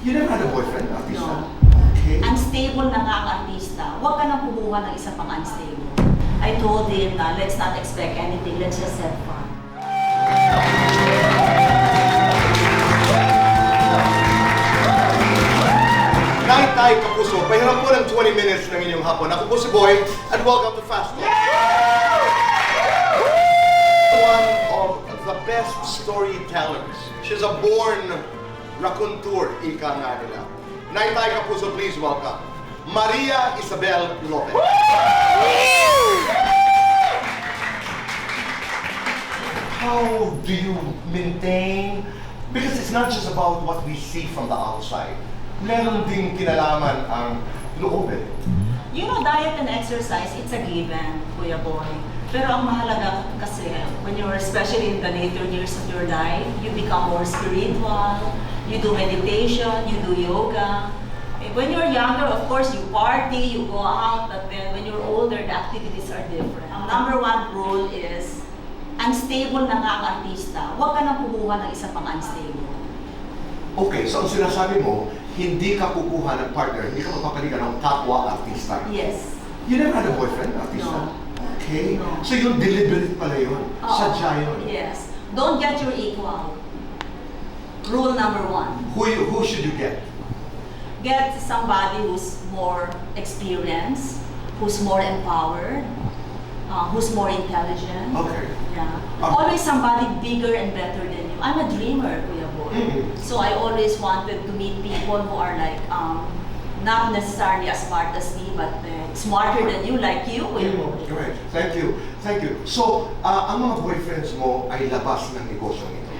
You never had a boyfriend, artista? No. Okay. Unstable na nga ang artista. Huwag ka nang kumuha ng isa pang unstable. I told him na let's not expect anything, let's just have fun. Tay Kapuso, pahiram po ng 20 minutes ng inyong hapon. Ako po si Boy, and welcome to Fast Talk. One of the best storytellers. She's a born raconteur, ika nga nila. Tay Kapuso, please welcome Maria Isabel Lopez. How do you maintain? Because it's not just about what we see from the outside. Meron ding kinalaman ang loob eh. You know, diet and exercise, it's a given, Kuya Boy. Pero ang mahalaga kasi, when you're especially in the later years of your life, you become more spiritual, you do meditation, you do yoga. When you're younger, of course, you party, you go out, but then when you're older, the activities are different. Ang number one rule is, unstable na nga ang artista. Huwag ka nang kumuha ng isa pang unstable. Okay, so ang sinasabi mo, hindi ka kukuha ng partner, hindi ka magpapaligan ng kapwa artista. Yes. You never had a boyfriend, artista? No. Okay. No. So yung deliberate pala yun. Oo. Sadya yun. Yes. Don't get your equal. Rule number one. Who should you get? Get somebody who's more experienced, who's more empowered, who's more intelligent. Okay. Yeah. Always somebody bigger and better than you. I'm a dreamer, Kuya Boy. So I always wanted to meet people who are like, not necessarily as smart as me, but smarter than you, like you, Kuya Boy. Correct. Thank you. Thank you. So, ang mga boyfriends mo ay labas ng negosyo nito.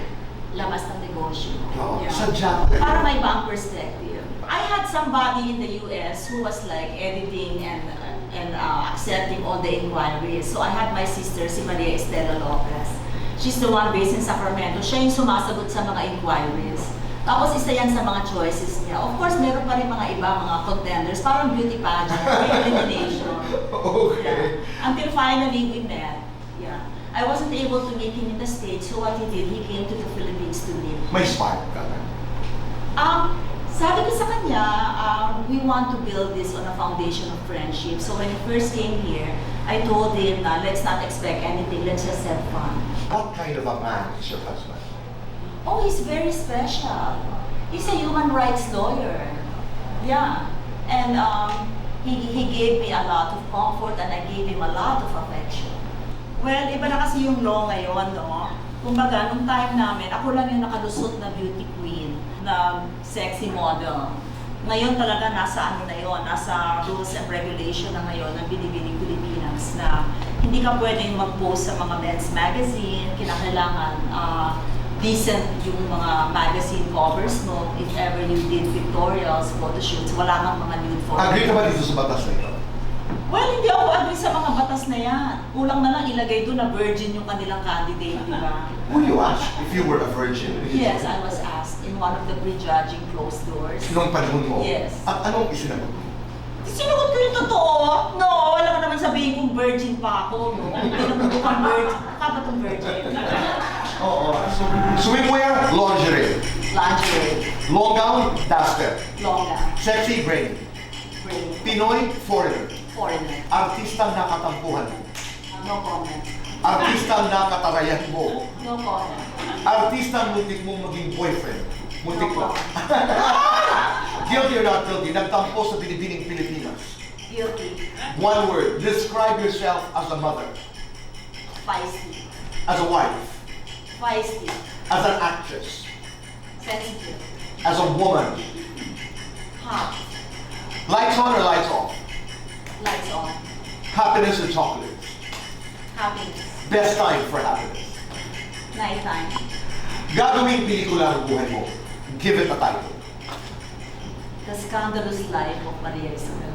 Labas ng negosyo. Oo. Yeah. Sadya pala. Para may ibang perspective. I had somebody in the US who was like editing and accepting all the inquiries. So I had my sister, si Maria Estela Lopez. She's the one based in Sacramento. Siya yung sumasagot sa mga inquiries. Tapos isa yan sa mga choices niya. Of course, meron pa rin mga iba, mga contenders, parang beauty pageant, may elimination. Okay. Yeah. Until finally we met. Yeah. I wasn't able to meet him in the States, so what he did, he came to the Philippines to live. May spark ka na. Sabi ko sa kanya, we want to build this on a foundation of friendship. So when he first came here, I told him na let's not expect anything, let's just have fun. What kind of a man is your husband? Oh, he's very special. He's a human rights lawyer. Yeah. And he gave me a lot of comfort and I gave him a lot of affection. Well, iba na kasi yung law ngayon, no? Kumbaga, nung time namin, ako lang yung nakalusot na beauty queen, na sexy model. Ngayon talaga nasa ano na yun, nasa rules and regulation na ngayon ng Binibining Pilipinas na hindi ka pwedeng mag-post sa mga men's magazine, kinakailangan decent yung mga magazine covers mo. If ever you did pictorials, photo shoots, wala kang mga nude photos. Agree ka ba dito sa batas na ito? Well, hindi ako agree sa mga batas na yan. Kulang na lang ilagay doon na virgin yung kanilang candidate, di ba? Were you asked if you were a virgin? Yes, I was asked in one of the prejudging closed doors. Noong panahon mo? Yes. At anong isinagot mo? Sinagot ko yung totoo. No, wala ko naman sabihin kung virgin pa ako. No? Hindi naman ko kang virgin. Kabatong virgin. Oo. Swimwear, lingerie. Lingerie. Long gown, duster. Long gown. Sexy, brain. Brain. Pinoy, foreigner. Foreigner. Artistang nakatampuhan mo. No comment. Artistang nakatarayan mo. No comment. Artistang muntik mong maging boyfriend. Muntik No mo. Guilty or not guilty, nagtampo sa Binibining Pilipinas. Guilty. One word, describe yourself as a mother, Feisty. as a wife, Feisty. as an actress, Sensitive. as a woman. Hot. Lights on or lights off? Lights on. Happiness or chocolates? Happiness. Best time for happiness. Nighttime. Gagawing pelikula ang buhay mo. Give it a title. The Scandalous Life of Maria Isabel.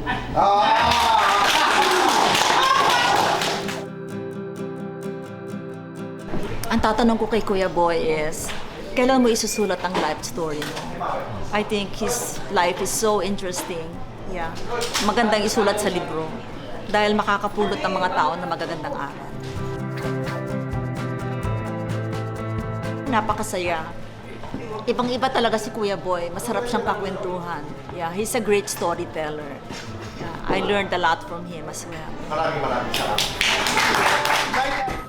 Ang tatanong ko kay Kuya Boy is, kailan mo isusulat ang life story mo? I think his life is so interesting. Yeah. Magandang isulat sa libro dahil makakapulot ang mga tao na magagandang aral. Napakasaya Ibang-iba talaga si Kuya Boy. Masarap siyang pakwentuhan. Yeah, he's a great storyteller. Yeah, I learned a lot from him as well. Maraming salamat. Nay,